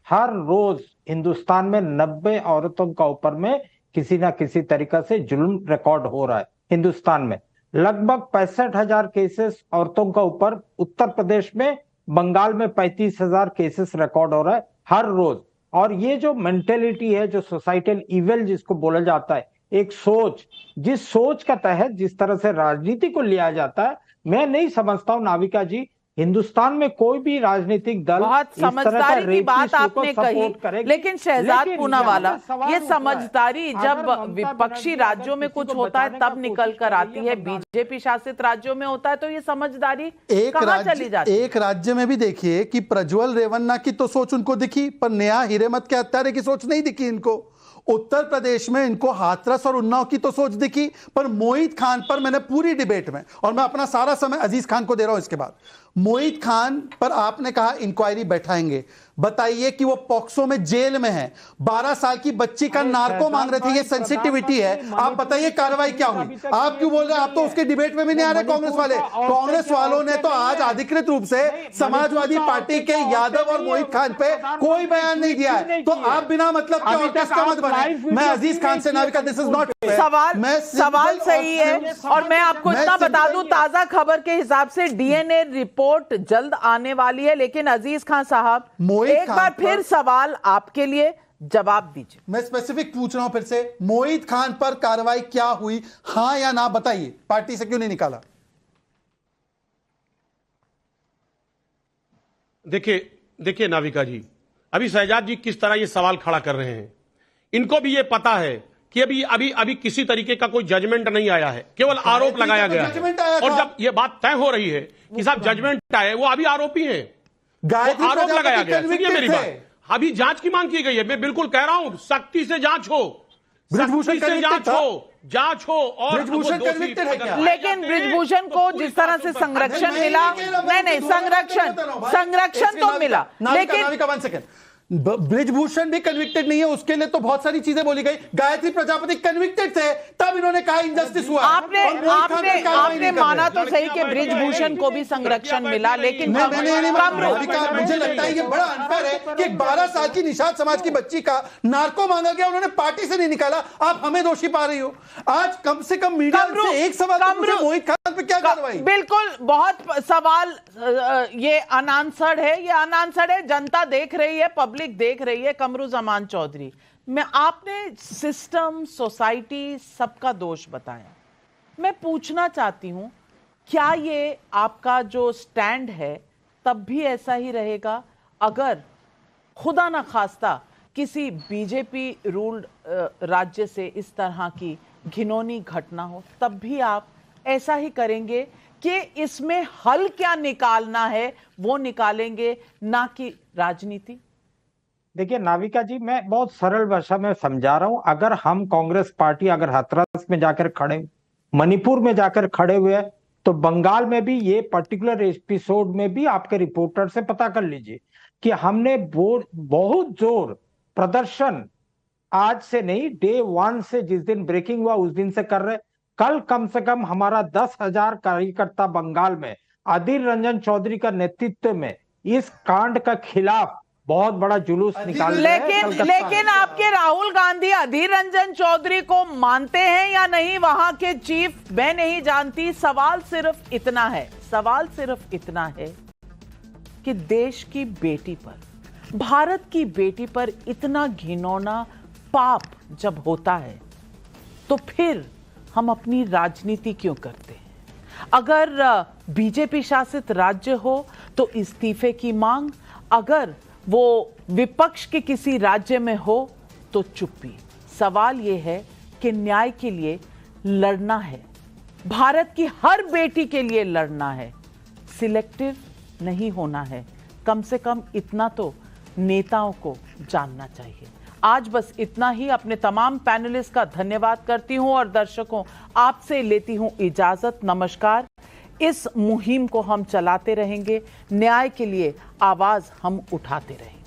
हर रोज हिंदुस्तान में 90 औरतों का ऊपर में किसी ना किसी तरीका से जुल्म रिकॉर्ड हो रहा है। हिंदुस्तान में लगभग 65,000 केसेस औरतों का ऊपर, उत्तर प्रदेश में, बंगाल में 35,000 केसेस रिकॉर्ड हो रहा है हर रोज। और ये जो मेंटेलिटी है, जो सोसाइटल इविल जिसको बोला जाता है, एक सोच, जिस सोच का तहत जिस तरह से राजनीति को लिया जाता है, मैं नहीं समझता हूं नाविका जी हिंदुस्तान में कोई भी राजनीतिक दल बहुत समझदारी की बात आपने कही, लेकिन शहजाद पूनावाला, ये समझदारी जब विपक्षी राज्यों में कुछ होता है तब निकल कर आती है, बीजेपी शासित राज्यों में होता है तो ये समझदारी कहां चली जाती है? एक राज्य में भी देखिए कि प्रज्वल रेवन्ना की तो सोच उनको दिखी, पर नेहा हिरेमत के हत्यारे की सोच नहीं दिखी इनको। उत्तर प्रदेश में इनको हाथरस और उन्नाव की तो सोच दिखी, पर मोहित खान पर मैंने पूरी डिबेट में, और मैं अपना सारा समय अजीज खान को दे रहा हूं इसके बाद, मोहित खान पर आपने कहा इंक्वायरी बैठाएंगे। बताइए कि वो पॉक्सो में जेल में है, 12 साल की बच्ची का नार्को मांग रहे थे, ये सेंसिटिविटी है। आप बताइए कार्रवाई क्या हुई? आप क्यों बोल रहे हैं? आप तो उसके डिबेट में भी नहीं आ रहे कांग्रेस वाले। कांग्रेस वालों ने तो आज अधिकृत रूप से समाजवादी पार्टी के यादव और मोहित खान पे कोई बयान नहीं दिया है, तो आप बिना मतलब के ऑर्केस्ट्रा का मत बने। मैं अजीज खान से नाविका, दिस इज नॉट सवाल सही है। और मैं आपको इतना बता दूं, ताजा खबर के हिसाब से डीएनए रिपोर्ट जल्द आने वाली है। लेकिन अजीज खान साहब, एक बार फिर सवाल आपके लिए, जवाब दीजिए। मैं स्पेसिफिक पूछ रहा हूं फिर से, मोहित खान पर कार्रवाई क्या हुई, हां या ना बताइए? पार्टी से क्यों नहीं निकाला? देखिए नाविका जी, अभी शहजाद जी किस तरह ये सवाल खड़ा कर रहे हैं, इनको भी ये पता है कि अभी किसी तरीके का कोई जजमेंट नहीं आया है, केवल आरोप लगाया गया है। और जब ये बात तय हो रही है कि साहब जजमेंट आए, वो अभी आरोपी हैं, आरोप लगाया गया। सुनिए मेरी बात, अभी जांच की मांग की गई है। मैं बिल्कुल कह रहा हूं, सख्ती से जांच हो, सख्ती से जांच हो। और लेकिन ब्रिजभूषण को जिस तरह से संरक्षण मिला, नहीं संरक्षण तो मिला, लेकिन ब्रिजभूषण भी कन्विक्टेड नहीं है, उसके लिए तो बहुत सारी चीजें बोली गई। गायत्री प्रजापति कन्विक्टेड थे, तब इन्होंने कहा इनजस्टिस हुआ। आपने माना तो सही कि ब्रिजभूषण को भी संरक्षण मिला, लेकिन मुझे लगता है ये बड़ा अनफेयर है कि 12 साल की निषाद समाज की बच्ची का नार्को मांगा गया, उन्होंने पार्टी से नहीं निकाला, आप हमें दोषी पा रही हो। आज कम से कम मीडिया से एक सवाल, मोहित खान पे क्या कार्रवाई? बिल्कुल, बहुत सवाल ये अनआंसर्ड है, जनता देख रही है, पब्लिक देख रही है। कमरुज़मान चौधरी, मैं आपने सिस्टम, सोसाइटी, सबका दोष बताया। मैं पूछना चाहती हूं, क्या ये आपका जो स्टैंड है तब भी ऐसा ही रहेगा अगर खुदा ना खास्ता किसी बीजेपी रूल्ड राज्य से इस तरह की घिनौनी घटना हो, तब भी आप ऐसा ही करेंगे कि इसमें हल क्या निकालना है वो निकालेंगे, ना कि राजनीति? देखिए नाविका जी, मैं बहुत सरल भाषा में समझा रहा हूं। अगर हम कांग्रेस पार्टी अगर हाथरस में जाकर खड़े, मणिपुर में जाकर खड़े हुए, तो बंगाल में भी ये पर्टिकुलर एपिसोड में भी आपके रिपोर्टर से पता कर लीजिए कि हमने बहुत जोर प्रदर्शन आज से नहीं, डे 1 से, जिस दिन ब्रेकिंग हुआ उस दिन से कर रहे। कल कम से कम हमारा 10,000 कार्यकर्ता बंगाल में अधीर रंजन चौधरी का नेतृत्व में इस कांड का खिलाफ बहुत बड़ा जुलूस निकाल रहे हैं। लेकिन आपके राहुल गांधी अधीर रंजन चौधरी को मानते हैं या नहीं, वहां के चीफ, मैं नहीं जानती। सवाल सिर्फ इतना है कि देश की बेटी पर, भारत की बेटी पर इतना घिनौना पाप जब होता है तो फिर हम अपनी राजनीति क्यों करते हैं? अगर बीजेपी शासित राज्य हो तो इस्तीफे की मांग, अगर वो विपक्ष के किसी राज्य में हो तो चुप्पी। सवाल ये है कि न्याय के लिए लड़ना है, भारत की हर बेटी के लिए लड़ना है, सिलेक्टिव नहीं होना है। कम से कम इतना तो नेताओं को जानना चाहिए। आज बस इतना ही। अपने तमाम पैनलिस्ट का धन्यवाद करती हूं और दर्शकों आपसे लेती हूं इजाजत। नमस्कार। इस मुहिम को हम चलाते रहेंगे, न्याय के लिए आवाज हम उठाते रहेंगे।